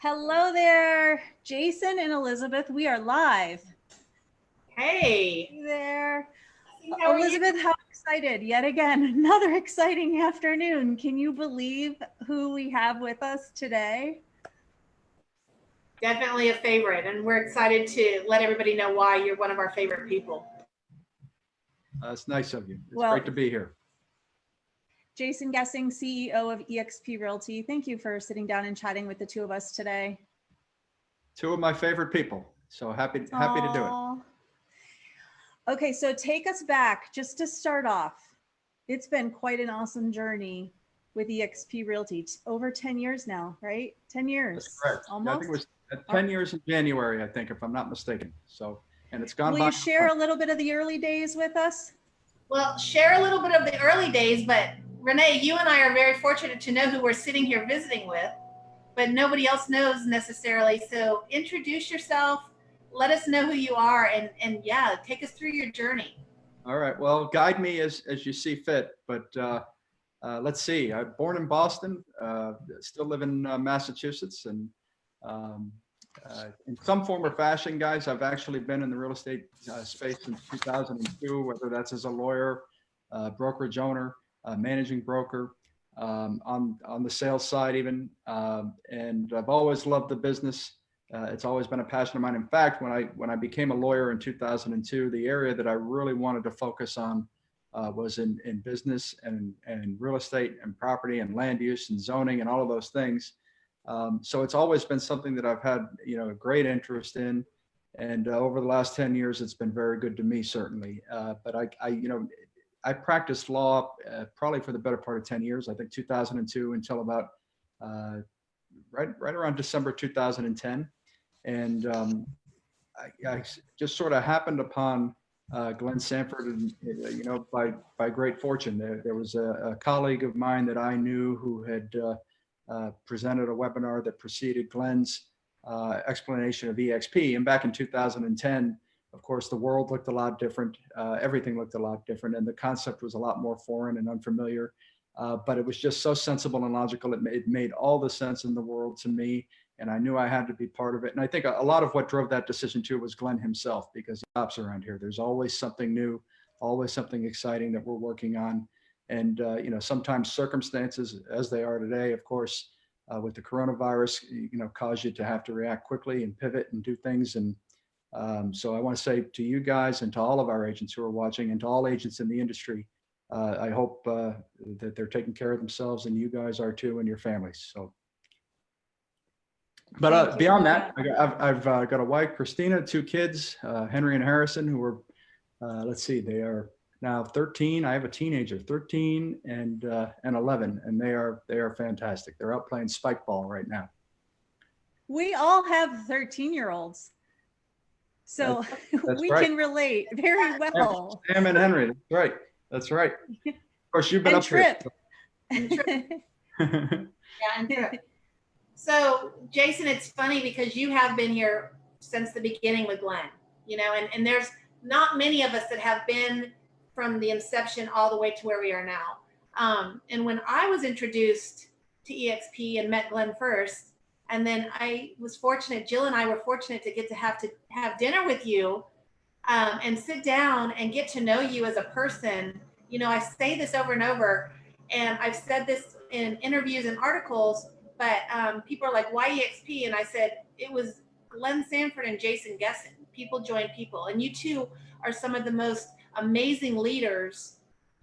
Hello there, Jason and Elizabeth. We are live. Hey there. how Elizabeth, how excited. Yet again, another exciting afternoon. Can you believe who we have with us today? Definitely a favorite, and we're excited to let everybody know why you're one of our favorite people. It's nice of you. It's great to be here. Jason Gesing, CEO of eXp Realty. Thank you for sitting down and chatting with the two of us today. Two of my favorite people. So happy to do it. Okay, so take us back just to start off. It's been quite an awesome journey with eXp Realty. Over 10 years now, right? 10 years. That's correct. Almost. Yeah, I think it was 10 years in January, I think, if I'm not mistaken. So, and it's gone by. Will you share a little bit of the early days with us? Well, share a little bit of the early days, but Renee, you and I are very fortunate to know who we're sitting here visiting with, but nobody else knows necessarily. So introduce yourself, let us know who you are, and yeah, take us through your journey. All right. Well, guide me as you see fit. But let's see. I'm born in Boston, still live in Massachusetts, and in some form or fashion, guys, I've actually been in the real estate space since 2002, whether that's as a lawyer, brokerage owner, managing broker, on the sales side even, and I've always loved the business. It's always been a passion of mine. In fact, when I became a lawyer in 2002, the area that I really wanted to focus on was in business and real estate and property and land use and zoning and all of those things. So it's always been something that I've had, a great interest in. And over the last 10 years, it's been very good to me, certainly. But I practiced law probably for the better part of 10 years, I think 2002 until about right around December 2010. And I just sort of happened upon Glenn Sanford, and by great fortune. There was a colleague of mine that I knew who had presented a webinar that preceded Glenn's explanation of eXp. And back in 2010, of course, the world looked a lot different. Everything looked a lot different, and the concept was a lot more foreign and unfamiliar. But it was just so sensible and logical. It made all the sense in the world to me, and I knew I had to be part of it. And I think a lot of what drove that decision too was Glenn himself, because he stops around here. There's always something new, always something exciting that we're working on. And sometimes circumstances, as they are today, of course, with the coronavirus, cause you to have to react quickly and pivot and do things. And so I want to say to you guys and to all of our agents who are watching, and to all agents in the industry, I hope that they're taking care of themselves, and you guys are too, and your families. So, but beyond that, I've got a wife, Christina, 2 kids, Henry and Harrison, who are, let's see, they are now 13. I have a teenager, 13 and 11, and they are fantastic. They're out playing spike ball right now. We all have 13-year-olds. So that's we right. can relate very well. Sam and Henry, that's right. That's right. Of course, you've been and up Trip. here. Yeah, and Trip. So, Jason, it's funny because you have been here since the beginning with Glenn, and there's not many of us that have been from the inception all the way to where we are now. And when I was introduced to eXp and met Glenn first, and then I was fortunate, Jill and I were fortunate to have dinner with you and sit down and get to know you as a person. I say this over and over, and I've said this in interviews and articles, but people are like, why eXp? And I said, it was Glenn Sanford and Jason Gesing. People join people. And you two are some of the most amazing leaders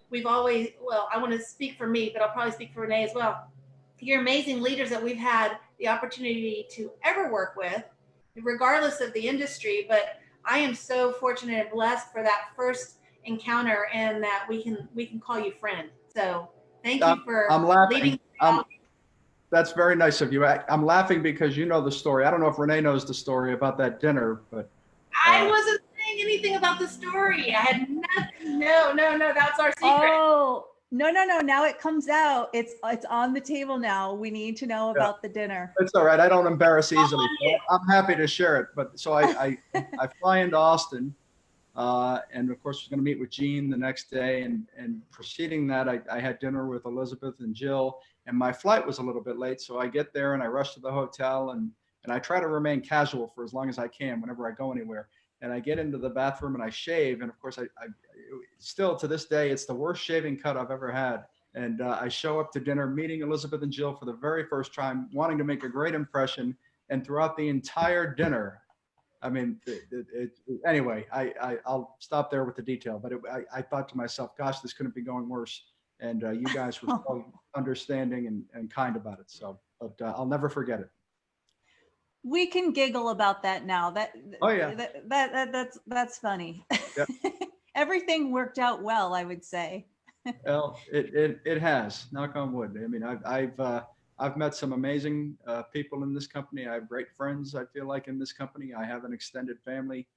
we've always, well, I want to speak for me, but I'll probably speak for Renee as well. You're amazing leaders that we've had the opportunity to ever work with, regardless of the industry. But I am so fortunate and blessed for that first encounter, and that we can call you friend. So thank you for leading. That's very nice of you. I'm laughing because you know the story. I don't know if Renee knows the story about that dinner, but I wasn't saying anything about the story. I had nothing. No, that's our secret. Oh, no. Now it comes out. It's on the table now. We need to know about the dinner. It's all right. I don't embarrass easily. So I'm happy to share it. But so I fly into Austin, and of course, I was going to meet with Gene the next day. And preceding that, I had dinner with Elizabeth and Jill, and my flight was a little bit late. So I get there and I rush to the hotel, and And I try to remain casual for as long as I can whenever I go anywhere. And I get into the bathroom and I shave. And of course, I still to this day, it's the worst shaving cut I've ever had. And I show up to dinner, meeting Elizabeth and Jill for the very first time, wanting to make a great impression. And throughout the entire dinner, I mean, anyway, I'll stop there with the detail. But I thought to myself, gosh, this couldn't be going worse. And you guys were so understanding and kind about it. So, but I'll never forget it. We can giggle about that now. Oh yeah, that's funny. Yep. Everything worked out well, I would say. Well, it has. Knock on wood. I mean, I've met some amazing people in this company. I have great friends. I feel like in this company, I have an extended family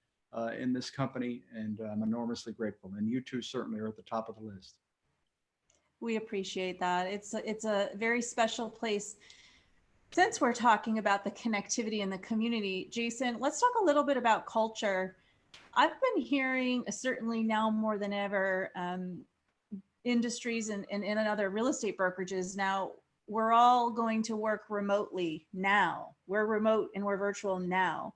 in this company, and I'm enormously grateful. And you two certainly are at the top of the list. We appreciate that. It's a very special place. Since we're talking about the connectivity in the community, Jason, let's talk a little bit about culture. I've been hearing, certainly now more than ever, industries and other real estate brokerages now, we're all going to work remotely now. We're remote and we're virtual now.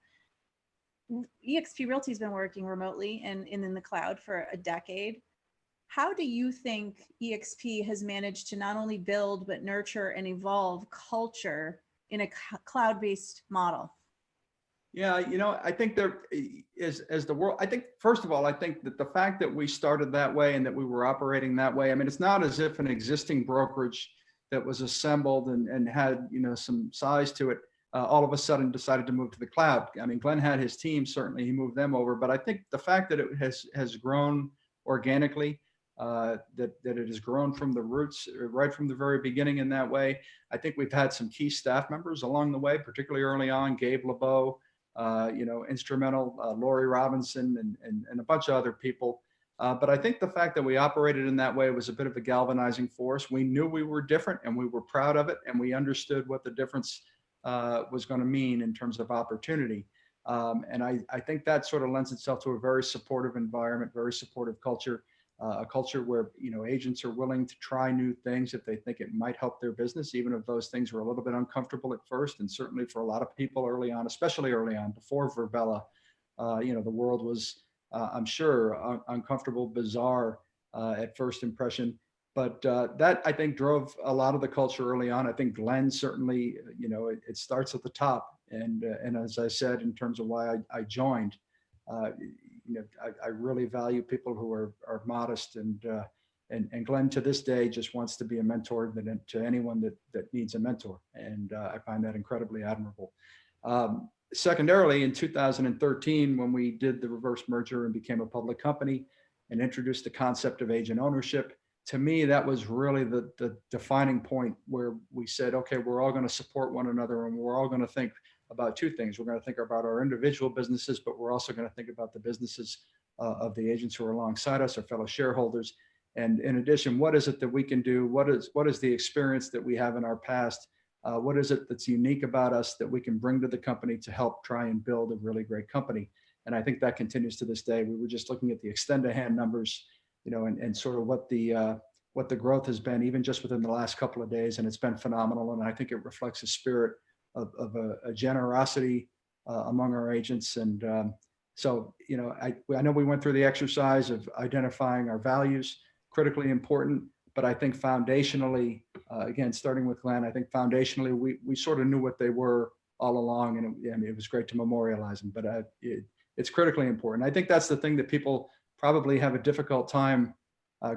eXp Realty has been working remotely and in the cloud for a decade. How do you think eXp has managed to not only build, but nurture and evolve culture in a cloud-based model? Yeah, you know, I think there is, as the world, I think, first of all, I think that the fact that we started that way and that we were operating that way, I mean, it's not as if an existing brokerage that was assembled and had, you know, some size to it, all of a sudden decided to move to the cloud. I mean, Glenn had his team, certainly he moved them over, but I think the fact that it has grown organically, that it has grown from the roots right from the very beginning in that way. I think we've had some key staff members along the way, particularly early on, Gabe LeBeau, you know, instrumental, Lori Robinson and a bunch of other people. But I think the fact that we operated in that way was a bit of a galvanizing force. We knew we were different and we were proud of it. And we understood what the difference was going to mean in terms of opportunity. And I think that sort of lends itself to a very supportive environment, very supportive culture. A culture where, you know, agents are willing to try new things if they think it might help their business, even if those things were a little bit uncomfortable at first. And certainly for a lot of people early on, especially early on before Virbela, you know, the world was, I'm sure, uncomfortable, bizarre at first impression. But that, I think, drove a lot of the culture early on. I think Glenn certainly, you know, it starts at the top. And as I said, in terms of why I joined, you know, I really value people who are modest, and Glenn to this day just wants to be a mentor to anyone that needs a mentor, and I find that incredibly admirable. Secondarily, in 2013, when we did the reverse merger and became a public company and introduced the concept of agent ownership, to me that was really the defining point where we said, okay, we're all going to support one another, and we're all going to think about two things. We're going to think about our individual businesses, but we're also going to think about the businesses of the agents who are alongside us, our fellow shareholders. And in addition, what is it that we can do? What is the experience that we have in our past? What is it that's unique about us that we can bring to the company to help try and build a really great company? And I think that continues to this day. We were just looking at the extend a hand numbers, you know, and sort of what the growth has been, even just within the last couple of days, and it's been phenomenal. And I think it reflects a spirit of a generosity among our agents. And so, you know, I know we went through the exercise of identifying our values, critically important, but I think foundationally, again, starting with Glenn, I think foundationally, we sort of knew what they were all along, and it was great to memorialize them, but it's critically important. I think that's the thing that people probably have a difficult time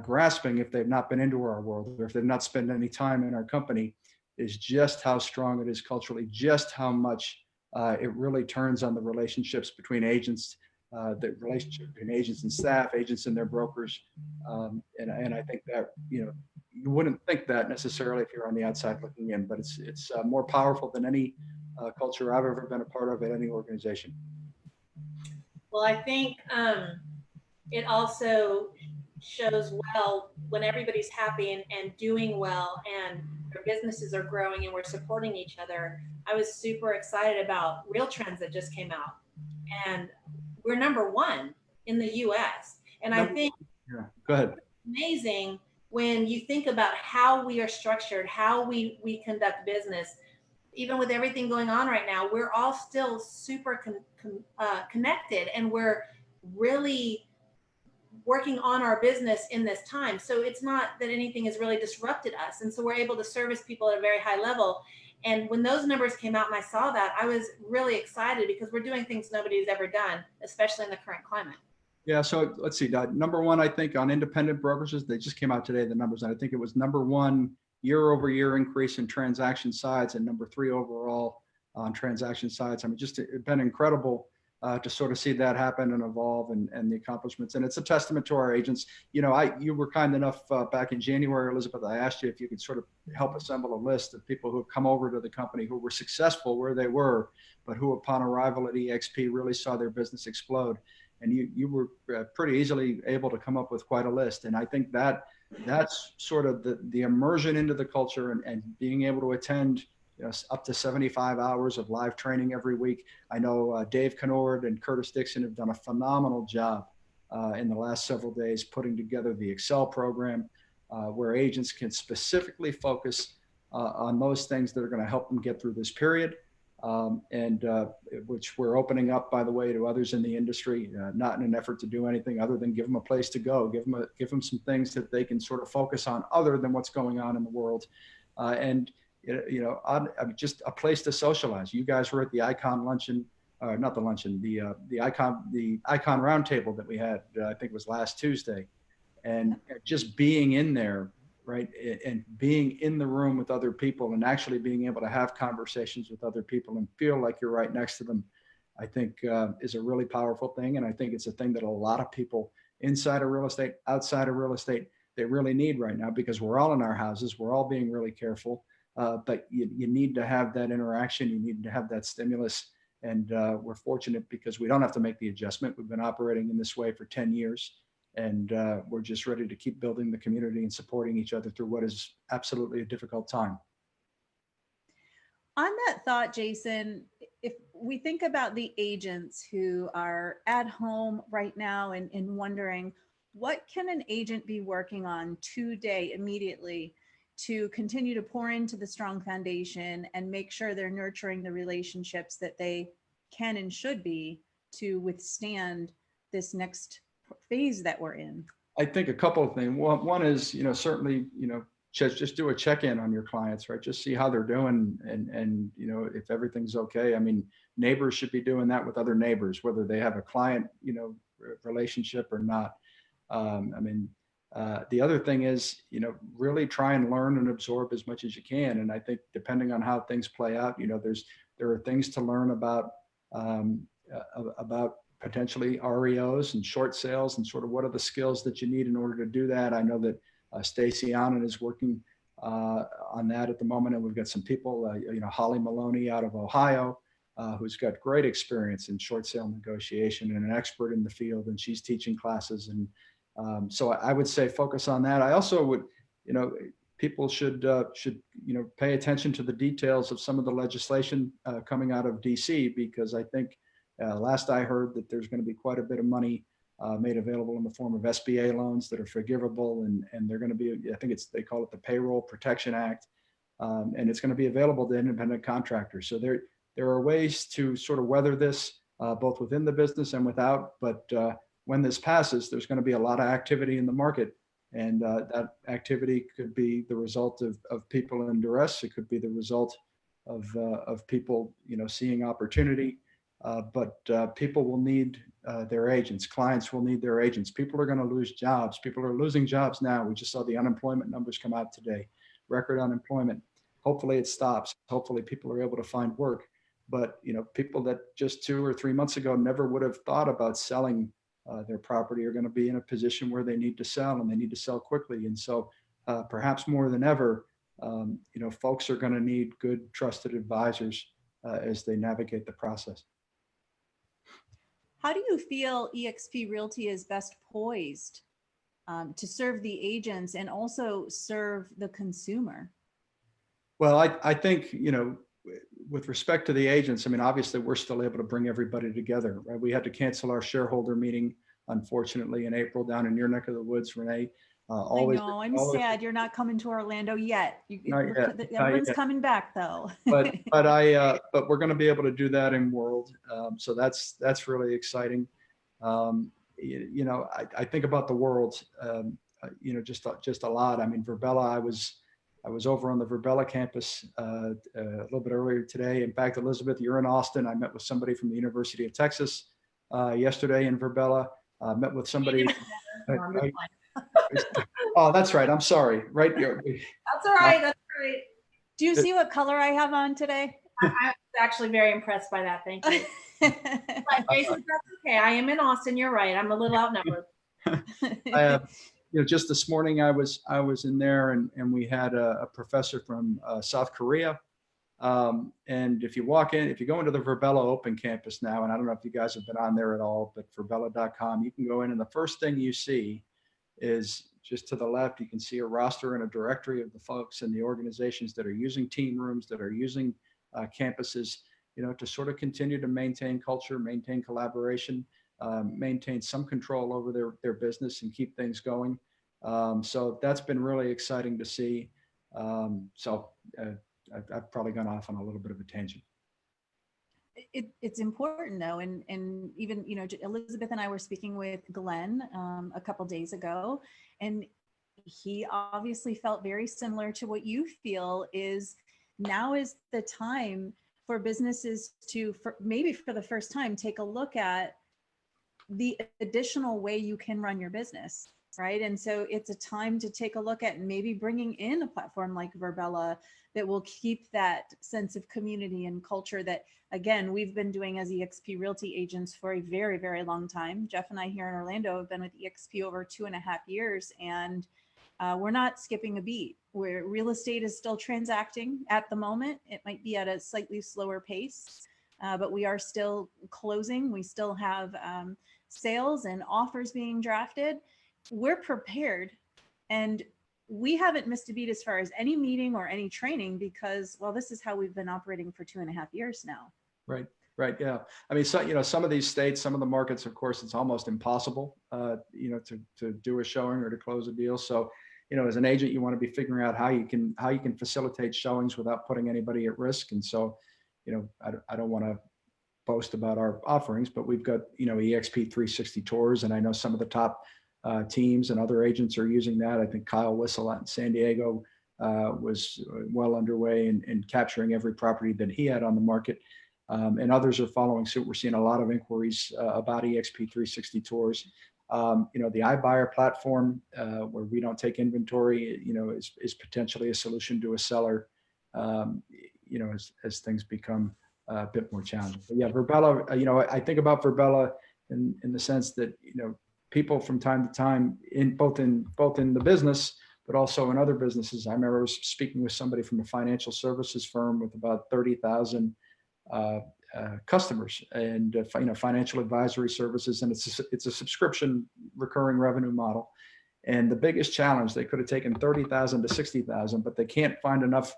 grasping if they've not been into our world, or if they've not spent any time in our company, is just how strong it is culturally, just how much it really turns on the relationships between agents, the relationship between agents and staff, agents and their brokers. And I think that, you know, you wouldn't think that necessarily if you're on the outside looking in, but it's more powerful than any culture I've ever been a part of at any organization. Well, I think it also shows well when everybody's happy and doing well and their businesses are growing and we're supporting each other. I was super excited about Real Trends that just came out, and we're #1 in the US. And I think yeah, go ahead. Amazing when you think about how we are structured, how we conduct business. even with everything going on right now, we're all still super connected, and we're really working on our business in this time. So it's not that anything has really disrupted us. And so we're able to service people at a very high level. And when those numbers came out and I saw that, I was really excited because we're doing things nobody's ever done, especially in the current climate. Yeah, so let's see. Number one, I think on independent brokerages, they just came out today, the numbers, and I think it was number one year-over-year increase in transaction sides and number three overall on transaction sides. I mean, just it's been incredible to sort of see that happen and evolve and the accomplishments. And it's a testament to our agents. You know, you were kind enough back in January, Elizabeth, I asked you if you could sort of help assemble a list of people who have come over to the company who were successful where they were, but who upon arrival at eXp really saw their business explode. And you were pretty easily able to come up with quite a list. And I think that's sort of the immersion into the culture and being able to attend up to 75 hours of live training every week. I know Dave Kennord and Curtis Dixon have done a phenomenal job in the last several days putting together the Excel program where agents can specifically focus on those things that are going to help them get through this period. Which we're opening up, by the way, to others in the industry, not in an effort to do anything other than give them a place to go, give them some things that they can sort of focus on other than what's going on in the world, just a place to socialize. You guys were at the Icon luncheon, not the luncheon, the Icon roundtable that we had, I think it was last Tuesday, and just being in there. Right. And being in the room with other people and actually being able to have conversations with other people and feel like you're right next to them, I think is a really powerful thing. And I think it's a thing that a lot of people inside of real estate, outside of real estate, they really need right now because we're all in our houses. We're all being really careful. But you need to have that interaction. You need to have that stimulus. And we're fortunate because we don't have to make the adjustment. We've been operating in this way for 10 years. And we're just ready to keep building the community and supporting each other through what is absolutely a difficult time. On that thought, Jason, if we think about the agents who are at home right now and wondering, what can an agent be working on today immediately to continue to pour into the strong foundation and make sure they're nurturing the relationships that they can and should be to withstand this next phase that we're in? I think a couple of things. One is, certainly, just do a check-in on your clients, right? Just see how they're doing and if everything's okay. I mean, neighbors should be doing that with other neighbors, whether they have a client, relationship or not. The other thing is, really try and learn and absorb as much as you can. And I think depending on how things play out, there are things to learn about potentially REOs and short sales and sort of what are the skills that you need in order to do that. I know that Stacy Annan is working on that at the moment. And we've got some people, Holly Maloney out of Ohio, who's got great experience in short sale negotiation and an expert in the field, and she's teaching classes. And so I would say focus on that. I also would, people should pay attention to the details of some of the legislation coming out of DC, because I think last I heard that there's going to be quite a bit of money made available in the form of SBA loans that are forgivable, and they're going to be, I think they call it the Payroll Protection Act, and it's going to be available to independent contractors. So there are ways to sort of weather this both within the business and without. But when this passes, there's going to be a lot of activity in the market, and that activity could be the result of people in duress. It could be the result of people seeing opportunity. But people will need their agents. Clients will need their agents. People are going to lose jobs. People are losing jobs now. We just saw the unemployment numbers come out today. Record unemployment. Hopefully it stops. Hopefully people are able to find work. But people that just 2 or 3 months ago never would have thought about selling their property are going to be in a position where they need to sell, and they need to sell quickly. And so perhaps more than ever, folks are going to need good, trusted advisors as they navigate the process. How do you feel eXp Realty is best poised to serve the agents and also serve the consumer? Well, I think, with respect to the agents, I mean, obviously we're still able to bring everybody together, right? We had to cancel our shareholder meeting, unfortunately, in April down in your neck of the woods, Renee. Always, I know. I'm always, sad you're not coming to Orlando yet. not yet, not Everyone's yet. coming back though. But we're going to be able to do that in World. So that's really exciting. I think about the World, just a lot. I mean, Virbela, I was over on the Virbela campus a little bit earlier today. In fact, Elizabeth, you're in Austin. I met with somebody from the University of Texas yesterday in Virbela. Met with somebody. Oh, that's right. I'm sorry. Right. That's all right. That's all right. Do you see what color I have on today? I was actually very impressed by that. Thank you. But Jason, that's okay. I am in Austin. You're right. I'm a little outnumbered. I have, just this morning I was in there and we had a professor from South Korea. And if you go into the Virbela Open Campus now, and I don't know if you guys have been on there at all, but virbela.com, you can go in and the first thing you see is just to the left, you can see a roster and a directory of the folks and the organizations that are using team rooms, that are using campuses, to sort of continue to maintain culture, maintain collaboration, maintain some control over their business and keep things going. So that's been really exciting to see. I've probably gone off on a little bit of a tangent. It's important though, and even Elizabeth and I were speaking with Glenn a couple days ago, and he obviously felt very similar to what you feel. Is now is the time for businesses to, maybe for the first time, take a look at the additional way you can run your business, right? And so it's a time to take a look at maybe bringing in a platform like Virbela that will keep that sense of community and culture that, again, we've been doing as eXp Realty agents for a very, very long time. Jeff and I here in Orlando have been with eXp over 2.5 years, and we're not skipping a beat. Where real estate is still transacting at the moment. It might be at a slightly slower pace, but we are still closing. We still have sales and offers being drafted. We're prepared, and we haven't missed a beat as far as any meeting or any training because, well, this is how we've been operating for 2.5 years now. Right. Right. Yeah. I mean, so, some of these states, some of the markets, of course, it's almost impossible, to do a showing or to close a deal. So, as an agent, you want to be figuring out how you can facilitate showings without putting anybody at risk. And so, I don't want to boast about our offerings, but we've got, eXp 360 tours. And I know some of the top teams and other agents are using that. I think Kyle Whistle out in San Diego was well underway in capturing every property that he had on the market. And others are following suit. We're seeing a lot of inquiries about eXp 360 tours. The iBuyer platform, where we don't take inventory, is potentially a solution to a seller, as things become a bit more challenging. But yeah, Virbela, I think about Virbela in the sense that, people from time to time both in the business, but also in other businesses. I remember I was speaking with somebody from a financial services firm with about 30,000 customers and financial advisory services, and it's a subscription recurring revenue model. And the biggest challenge, they could have taken 30,000 to 60,000, but they can't find enough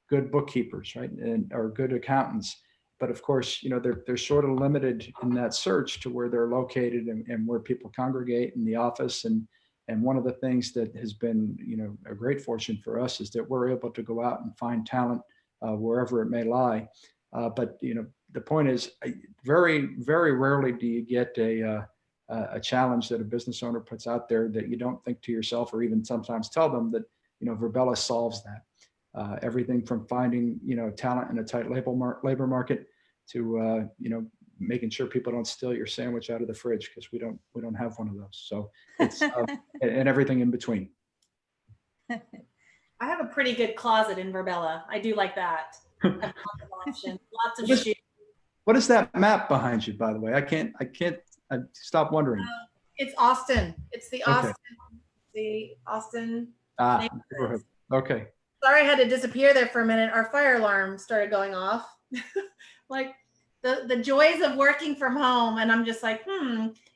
good bookkeepers, right, or good accountants. But of course, they're sort of limited in that search to where they're located and where people congregate in the office. And one of the things that has been, a great fortune for us is that we're able to go out and find talent wherever it may lie. But the point is, very, very rarely do you get a challenge that a business owner puts out there that you don't think to yourself, or even sometimes tell them that, Virbela solves that. Everything from finding, talent in a tight labor market to, making sure people don't steal your sandwich out of the fridge, because we don't have one of those. So it's and everything in between. I have a pretty good closet in Virbela. I do like that. I have lots of options, lots of shoes. What is that map behind you, by the way? I stop wondering. It's Austin. It's the Austin. Okay. The Austin. Neighborhood. Okay. Sorry, I had to disappear there for a minute. Our fire alarm started going off. Like the joys of working from home. And I'm just like,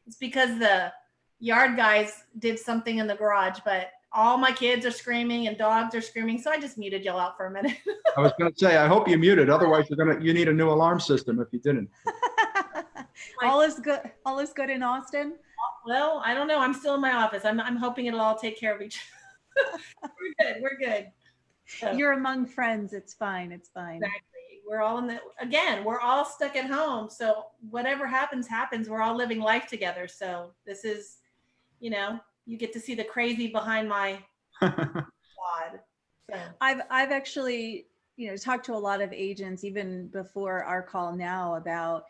it's because the yard guys did something in the garage, but all my kids are screaming and dogs are screaming. So I just muted y'all out for a minute. I was going to say, I hope you muted. Otherwise, you need a new alarm system if you didn't. All is good. All is good in Austin. Well, I don't know. I'm still in my office. I'm hoping it'll all take care of each other. We're good. We're good. So, You're among friends. It's fine. It's fine. exactly. We're all we're all stuck at home. So whatever happens, happens. We're all living life together. So this is, you get to see the crazy behind my quad. So I've actually, talked to a lot of agents even before our call now about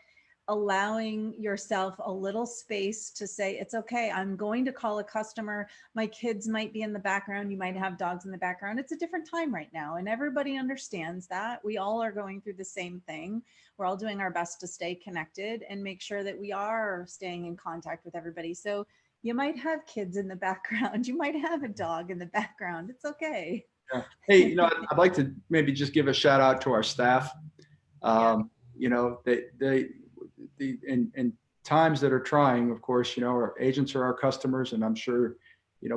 allowing yourself a little space to say, it's okay. I'm going to call a customer. My kids might be in the background. You might have dogs in the background. It's a different time right now. And everybody understands that. We all are going through the same thing. We're all doing our best to stay connected and make sure that we are staying in contact with everybody. So you might have kids in the background. You might have a dog in the background. It's okay. Yeah. Hey, I'd like to maybe just give a shout out to our staff. In times that are trying, of course, our agents are our customers, and I'm sure,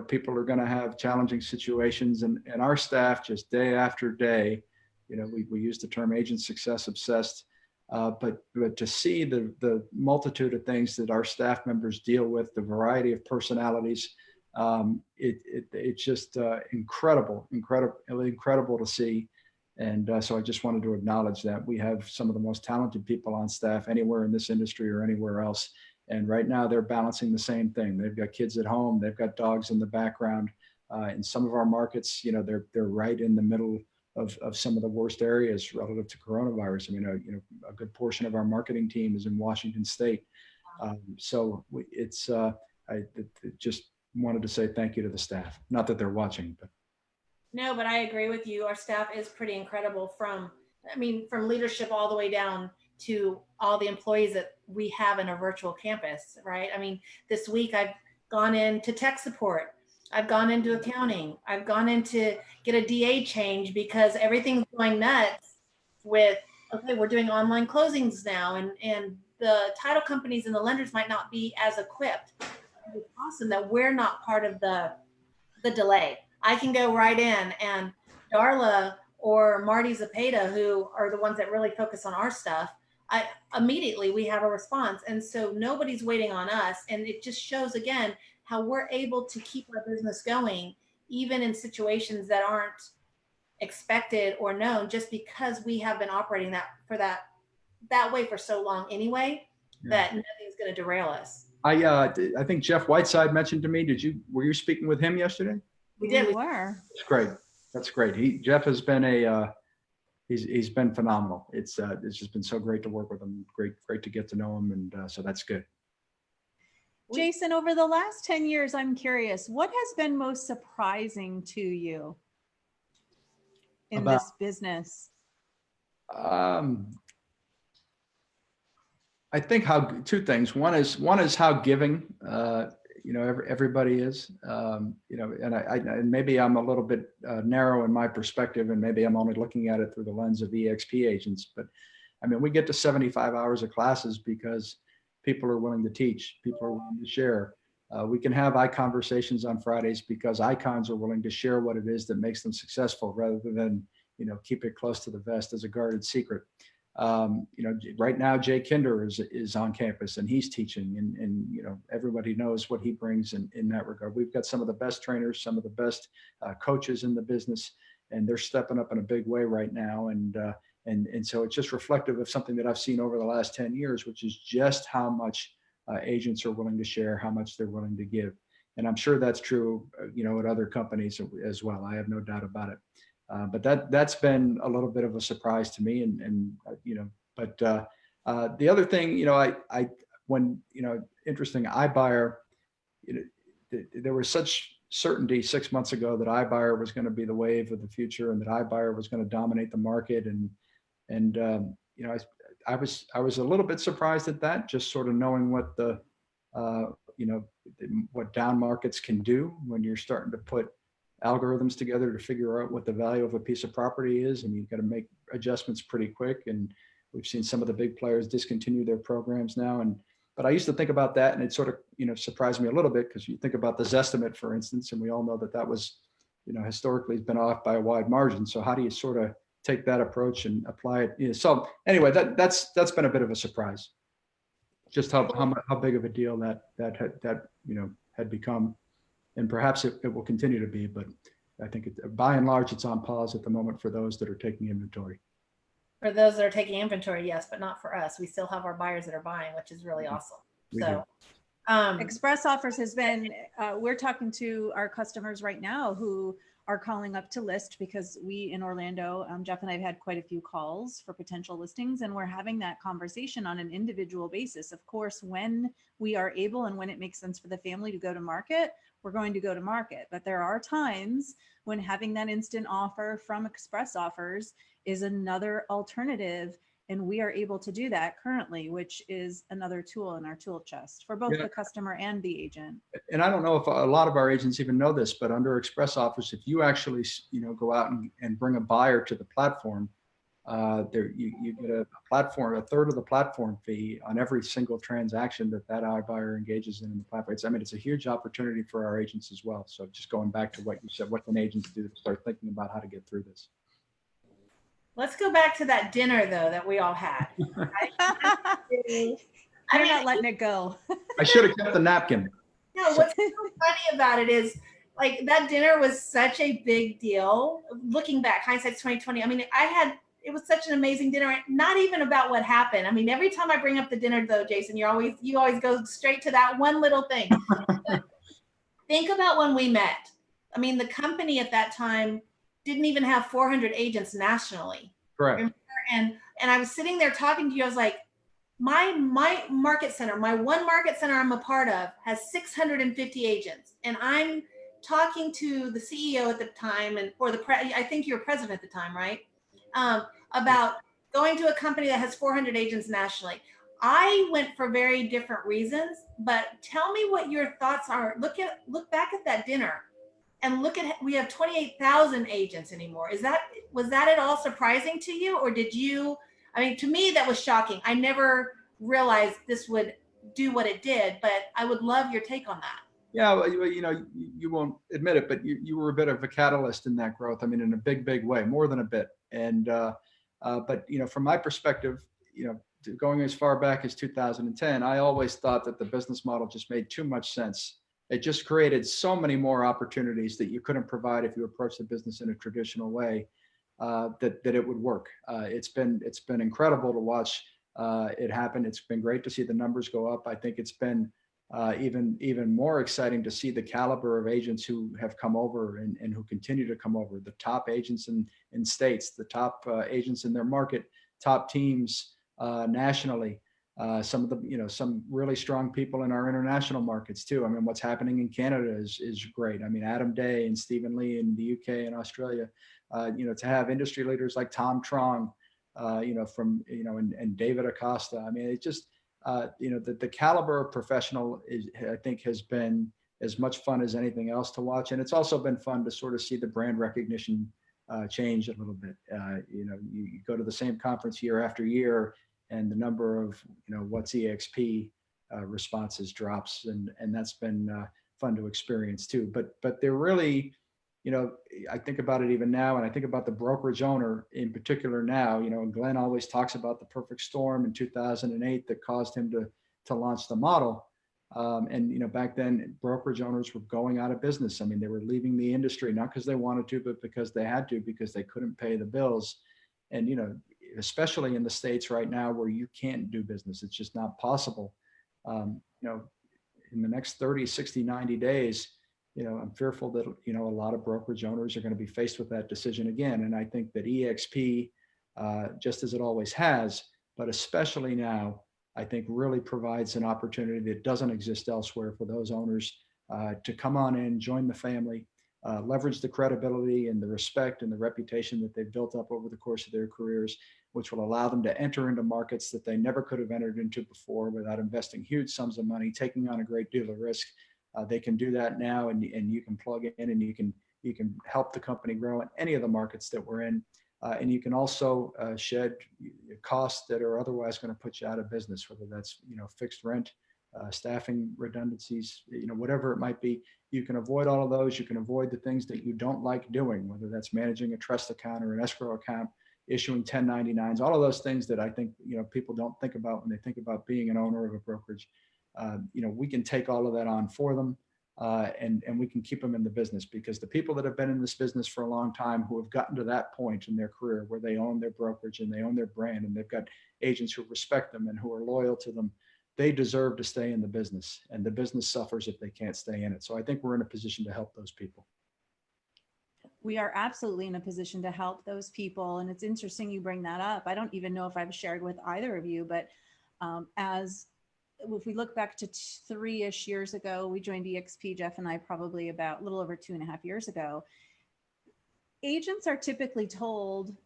people are going to have challenging situations, and our staff just day after day, we use the term agent success obsessed, but to see the multitude of things that our staff members deal with, the variety of personalities, it's just incredible to see. And so I just wanted to acknowledge that we have some of the most talented people on staff anywhere in this industry or anywhere else. And right now they're balancing the same thing. They've got kids at home, they've got dogs in the background. In some of our markets, they're right in the middle of some of the worst areas relative to coronavirus. I mean, a good portion of our marketing team is in Washington State. So I just wanted to say thank you to the staff. Not that they're watching, but. no, but I agree with you. Our staff is pretty incredible from leadership all the way down to all the employees that we have in a virtual campus, right? I mean, this week I've gone into tech support. I've gone into accounting. I've gone in to get a DA change because everything's going nuts with, okay, we're doing online closings now, and the title companies and the lenders might not be as equipped. It's awesome that we're not part of the delay. I can go right in, and Darla or Marty Zapata, who are the ones that really focus on our stuff, immediately we have a response. And so nobody's waiting on us. And it just shows again how we're able to keep our business going, even in situations that aren't expected or known, just because we have been operating that way for so long anyway, that nothing's going to derail us. I think Jeff Whiteside mentioned to me, were you speaking with him yesterday? We did. We were. That's great. That's great. Jeff has been he's been phenomenal. It's just been so great to work with him. Great to get to know him. And so that's good. Jason, over the last 10 years, I'm curious, what has been most surprising to you in this business? I think two things. One is how giving, everybody is, and maybe I'm a little bit narrow in my perspective, and maybe I'm only looking at it through the lens of eXp agents. But I mean, we get to 75 hours of classes because people are willing to teach, people are willing to share. We can have conversations on Fridays because icons are willing to share what it is that makes them successful, rather than, keep it close to the vest as a guarded secret. Right now, Jay Kinder is on campus and he's teaching, and everybody knows what he brings in that regard. We've got some of the best trainers, some of the best coaches in the business, and they're stepping up in a big way right now. And so it's just reflective of something that I've seen over the last 10 years, which is just how much agents are willing to share, how much they're willing to give. And I'm sure that's true, at other companies as well. I have no doubt about it. But that's been a little bit of a surprise to me, but the other thing, interesting, iBuyer, there was such certainty 6 months ago that iBuyer was going to be the wave of the future, and that iBuyer was going to dominate the market. I was a little bit surprised at that, just sort of knowing what what down markets can do when you're starting to put algorithms together to figure out what the value of a piece of property is, and you've got to make adjustments pretty quick. And we've seen some of the big players discontinue their programs now. But I used to think about that, and it sort of, surprised me a little bit, because you think about this estimate, for instance, and we all know that was, historically has been off by a wide margin. So how do you sort of take that approach and apply it? So anyway, that's been a bit of a surprise. just how big of a deal that had become, and perhaps it will continue to be. But I think by and large, it's on pause at the moment for those that are taking inventory. For those that are taking inventory, yes, but not for us. We still have our buyers that are buying, which is really awesome. So, Express Offers has been, we're talking to our customers right now who are calling up to list, because we in Orlando, Jeff and I have had quite a few calls for potential listings, and we're having that conversation on an individual basis. Of course, when we are able and when it makes sense for the family to go to market, we're going to go to market. But there are times when having that instant offer from Express Offers is another alternative. And we are able to do that currently, which is another tool in our tool chest for both the customer and the agent. And I don't know if a lot of our agents even know this, but under Express Offers, if you actually, go out and bring a buyer to the platform, you get a third of the platform fee on every single transaction that iBuyer engages in the platform. It's a huge opportunity for our agents as well. So just going back to what you said, what can agents do to start thinking about how to get through this? Let's go back to that dinner, though, that we all had. You're not letting it go. I should have kept the napkin. No, what's so funny about it is, like, that dinner was such a big deal. Looking back, hindsight's 2020. It was such an amazing dinner. Not even about what happened. Every time I bring up the dinner, though, Jason, you always go straight to that one little thing. Think about when we met. The company at that time didn't even have 400 agents nationally. Correct. Remember? And I was sitting there talking to you. I was like, my market center, my one market center I'm a part of, has 650 agents, and I'm talking to the CEO at the time, I think you were president at the time, right? About going to a company that has 400 agents nationally. I went for very different reasons, but tell me what your thoughts are. Look back at that dinner. And we have 28,000 agents anymore. Was that at all surprising to you? Or did you, to me, that was shocking. I never realized this would do what it did, but I would love your take on that. Yeah, well, you won't admit it, but you were a bit of a catalyst in that growth. In a big, big way, more than a bit. And, but, from my perspective, going as far back as 2010, I always thought that the business model just made too much sense. It just created so many more opportunities that you couldn't provide if you approached the business in a traditional way, that it would work. It's been incredible to watch it happen. It's been great to see the numbers go up. I think it's been even more exciting to see the caliber of agents who have come over and who continue to come over. The top agents in states, the top agents in their market, top teams nationally. Some of the, some really strong people in our international markets too. What's happening in Canada is great. Adam Day and Stephen Lee in the UK and Australia, to have industry leaders like Tom Trong, and David Acosta. It just, the caliber of professional I think has been as much fun as anything else to watch. And it's also been fun to sort of see the brand recognition change a little bit. You go to the same conference year after year, and the number of, what's eXp responses drops. And that's been fun to experience too. But they're really, I think about it even now, and I think about the brokerage owner in particular now, and Glenn always talks about the perfect storm in 2008 that caused him to launch the model. And, back then brokerage owners were going out of business. They were leaving the industry, not because they wanted to, but because they had to, because they couldn't pay the bills. And, especially in the States right now where you can't do business, it's just not possible. In the next 30, 60, 90 days, I'm fearful that, a lot of brokerage owners are going to be faced with that decision again. And I think that eXp, just as it always has, but especially now, I think really provides an opportunity that doesn't exist elsewhere for those owners to come on in, join the family, leverage the credibility and the respect and the reputation that they've built up over the course of their careers, which will allow them to enter into markets that they never could have entered into before without investing huge sums of money, taking on a great deal of risk. They can do that now, and you can plug in and you can help the company grow in any of the markets that we're in. And you can also shed costs that are otherwise going to put you out of business, whether that's, fixed rent, staffing redundancies, whatever it might be. You can avoid all of those. You can avoid the things that you don't like doing, whether that's managing a trust account or an escrow account. issuing 1099s, all of those things that I think, people don't think about when they think about being an owner of a brokerage. We can take all of that on for them, and we can keep them in the business, because the people that have been in this business for a long time, who have gotten to that point in their career where they own their brokerage and they own their brand, and they've got agents who respect them and who are loyal to them, they deserve to stay in the business, and the business suffers if they can't stay in it. So I think we're in a position to help those people. We are absolutely in a position to help those people. And it's interesting you bring that up. I don't even know if I've shared with either of you, but if we look back to 3-ish years ago, we joined eXp, Jeff and I, probably about a little over 2.5 years ago. Agents are typically told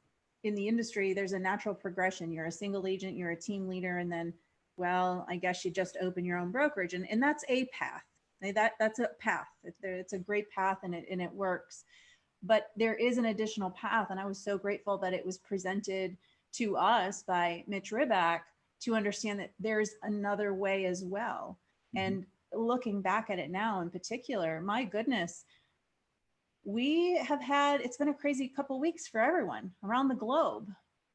in the industry, there's a natural progression. You're a single agent, you're a team leader, and then, well, I guess you just open your own brokerage. And that's a path. That's a path. It's a great path, and it works. But there is an additional path. And I was so grateful that it was presented to us by Mitch Riback to understand that there's another way as well. Mm-hmm. And looking back at it now in particular, my goodness, it's been a crazy couple of weeks for everyone around the globe.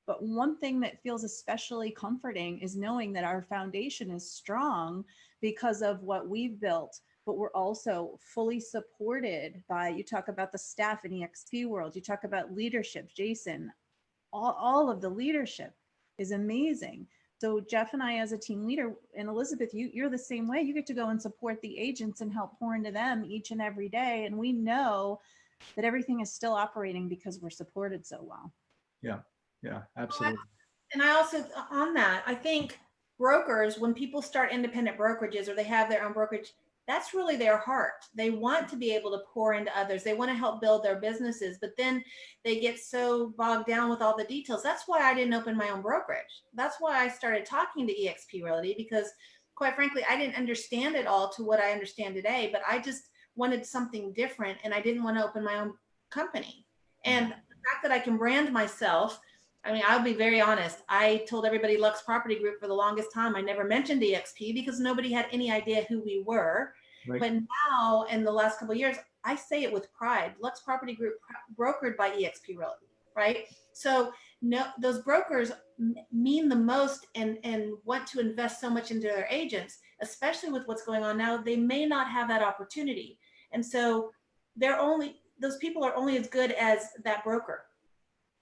But one thing that feels especially comforting is knowing that our foundation is strong because of what we've built. But we're also fully supported by, you talk about the staff in eXp world, you talk about leadership, Jason, all of the leadership is amazing. So Jeff and I, as a team leader, and Elizabeth, you're the same way. You get to go and support the agents and help pour into them each and every day. And we know that everything is still operating because we're supported so well. Yeah, absolutely. And I also, on that, I think brokers, when people start independent brokerages or they have their own brokerage, that's really their heart. They want to be able to pour into others. They want to help build their businesses, but then they get so bogged down with all the details. That's why I didn't open my own brokerage. That's why I started talking to eXp Realty, because quite frankly, I didn't understand it all to what I understand today, but I just wanted something different, and I didn't want to open my own company. And the fact that I can brand myself, I mean, I'll be very honest. I told everybody Lux Property Group for the longest time. I never mentioned eXp because nobody had any idea who we were. Right. But now, in the last couple of years, I say it with pride. Lux Property Group, brokered by eXp Realty, right? So no, those brokers mean the most and want to invest so much into their agents, especially with what's going on now. They may not have that opportunity. And so those people are only as good as that broker.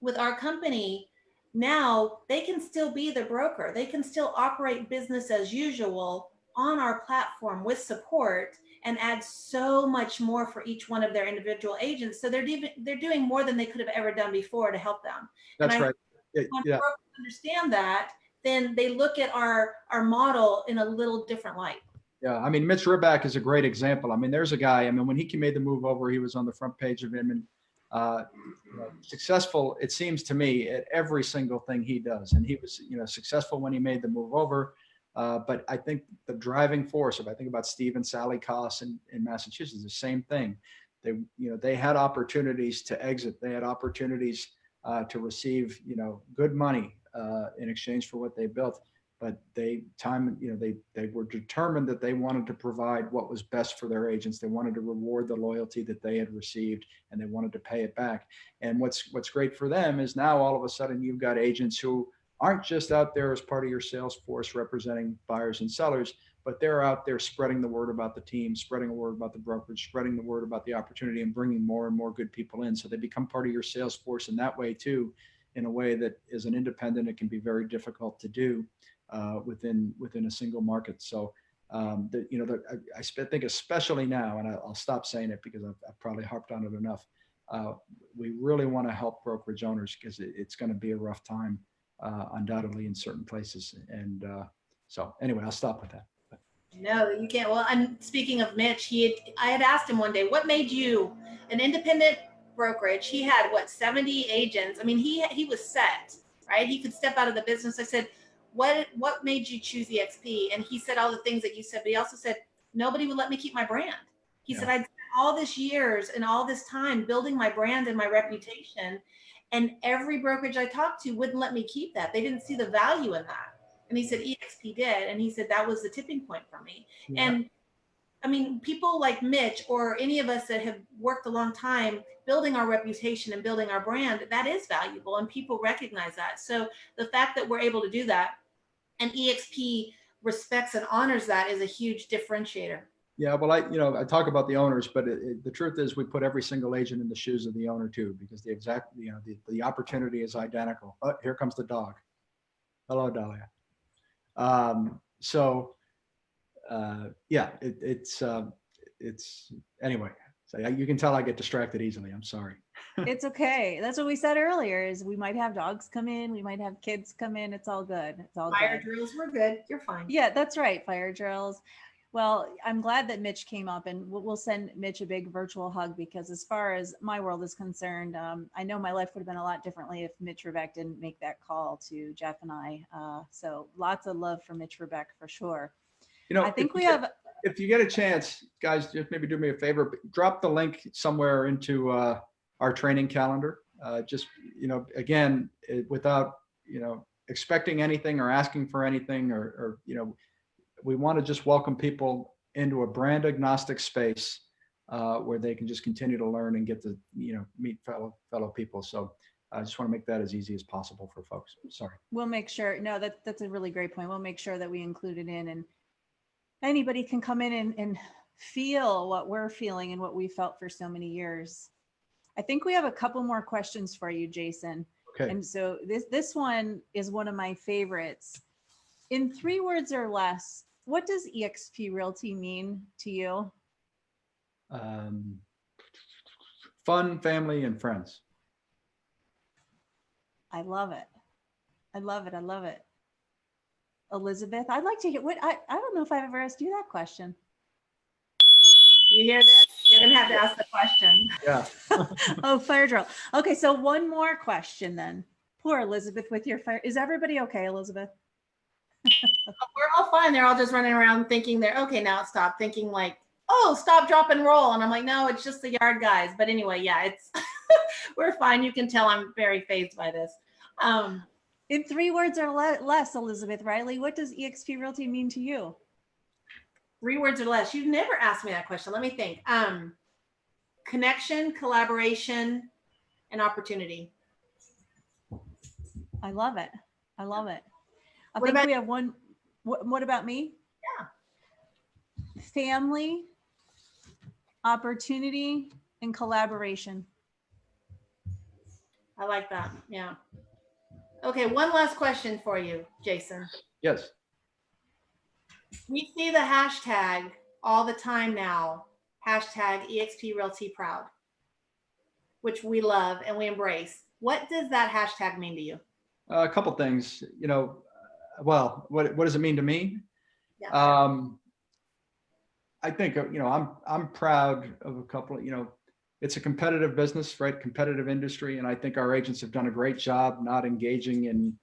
With our company, now they can still be the broker. They can still operate business as usual on our platform with support and add so much more for each one of their individual agents. So they're doing more than they could have ever done before to help them. That's right. When brokers understand that, then they look at our model in a little different light. Yeah, I mean, Mitch Riback is a great example. I mean, there's a guy, when he made the move over, he was on the front page of him, and successful, it seems to me, at every single thing he does. And he was, successful when he made the move over. But I think the driving force, if I think about Steve and Sally Koss in Massachusetts, the same thing. They had opportunities to exit. They had opportunities to receive, good money in exchange for what they built. But they were determined that they wanted to provide what was best for their agents. They wanted to reward the loyalty that they had received, and they wanted to pay it back. And what's great for them is now all of a sudden you've got agents who aren't just out there as part of your sales force representing buyers and sellers, but they're out there spreading the word about the team, spreading the word about the brokerage, spreading the word about the opportunity, and bringing more and more good people in. So they become part of your sales force in that way too, in a way that as an independent, it can be very difficult to do within a single market. So I think especially now, and I'll stop saying it because I've probably harped on it enough. We really want to help brokerage owners because it's going to be a rough time. Undoubtedly in certain places. And so anyway, I'll stop with that. No, you can't. Well, I'm speaking of Mitch, I had asked him one day, what made you an independent brokerage? He had 70 agents. I mean, he was set, right? He could step out of the business. I said, what made you choose eXp? And he said all the things that you said, but he also said, nobody would let me keep my brand. He said, I'd spent all this years and all this time building my brand and my reputation. And every brokerage I talked to wouldn't let me keep that. They didn't see the value in that. And he said, eXp did. And he said, that was the tipping point for me. Yeah. And I mean, people like Mitch or any of us that have worked a long time building our reputation and building our brand, that is valuable and people recognize that. So the fact that we're able to do that and eXp respects and honors that is a huge differentiator. Yeah, well, I talk about the owners, but the truth is we put every single agent in the shoes of the owner too, because the opportunity is identical. Oh, here comes the dog. Hello, Dahlia. Yeah, it's anyway. So you can tell I get distracted easily. I'm sorry. It's okay. That's what we said earlier is we might have dogs come in. We might have kids come in. It's all good. It's all Fire good. drills, we're good. You're fine. Yeah, that's right. Fire drills. Well, I'm glad that Mitch came up, and we'll send Mitch a big virtual hug, because as far as my world is concerned, I know my life would have been a lot differently if Mitch Rebeck didn't make that call to Jeff and I. So lots of love for Mitch Rebeck for sure. I think if you get a chance, guys, just maybe do me a favor, drop the link somewhere into our training calendar. Just, again, without, expecting anything or asking for anything or we want to just welcome people into a brand agnostic space where they can just continue to learn and get to, meet fellow people. So I just want to make that as easy as possible for folks. Sorry. We'll make sure. No, that's a really great point. We'll make sure that we include it in, and anybody can come in and feel what we're feeling and what we felt for so many years. I think we have a couple more questions for you, Jason. Okay. And so this one is one of my favorites. In 3 words or less, what does eXp Realty mean to you? Fun, family, and friends. I love it. I love it. I love it. Elizabeth, I'd like to hear I don't know if I've ever asked you that question. You hear this? You're going to have to ask the question. Yeah. Oh, fire drill. Okay, so one more question then. Poor Elizabeth with your fire. Is everybody okay, Elizabeth? We're all fine. They're all just running around thinking they're okay. Now stop thinking like, oh, stop, drop, and roll. And I'm like, no, it's just the yard guys. But anyway, yeah, it's we're fine. You can tell I'm very fazed by this. In 3 words or less, Elizabeth Riley, what does eXp Realty mean to you? 3 words or less. You've never asked me that question. Let me think. Connection, collaboration, and opportunity. I love it. I love it. I What think about- we have one. What about me? Yeah. Family, opportunity, and collaboration. I like that. Yeah. Okay, one last question for you, Jason. Yes. We see the hashtag all the time now, hashtag eXp Realty Proud, which we love and we embrace. What does that hashtag mean to you? A couple things, well, what does it mean to me? Yeah. I think, I'm proud of a couple, it's a competitive business, right? Competitive industry. And I think our agents have done a great job not engaging in,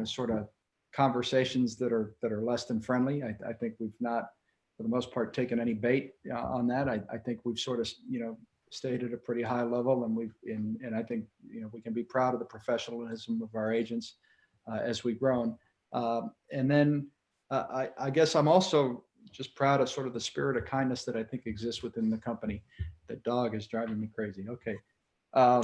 sort of conversations that are less than friendly. I think we've not, for the most part, taken any bait on that. I think we've sort of, stayed at a pretty high level, and I think, we can be proud of the professionalism of our agents as we've grown. And then I guess I'm also just proud of sort of the spirit of kindness that I think exists within the company. The dog is driving me crazy. Okay. I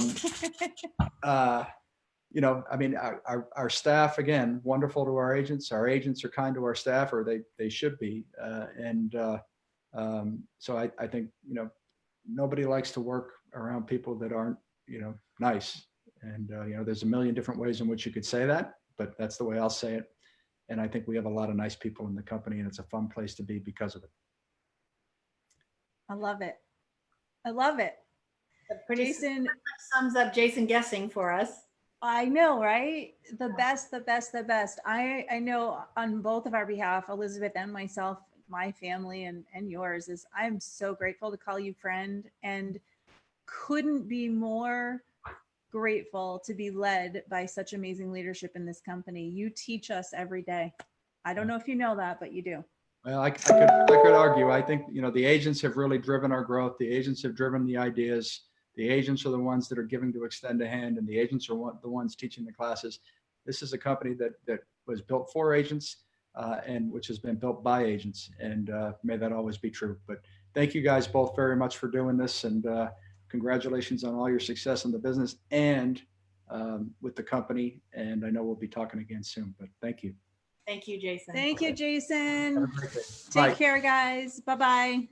mean, our staff, again, wonderful to our agents. Our agents are kind to our staff, or they should be. So I think, nobody likes to work around people that aren't, nice. And, there's a million different ways in which you could say that, but that's the way I'll say it. And I think we have a lot of nice people in the company, and it's a fun place to be because of it. I love it. I love it. Jason sums up Jason Gesing for us. I know, right? The best, the best, the best. I know on both of our behalf, Elizabeth and myself, my family and yours, is I'm so grateful to call you friend, and couldn't be more grateful to be led by such amazing leadership in this company. You teach us every day. I don't know if you know that, but you do. Well, I could argue. I think, the agents have really driven our growth. The agents have driven the ideas. The agents are the ones that are giving to extend a hand, and the agents are the ones teaching the classes. This is a company that was built for agents. and which has been built by agents, and may that always be true. But thank you guys both very much for doing this, and congratulations on all your success in the business and with the company. And I know we'll be talking again soon, but thank you. Thank you, Jason. Thank you, Have Jason. a great day. Take Bye. care, guys. Bye-bye.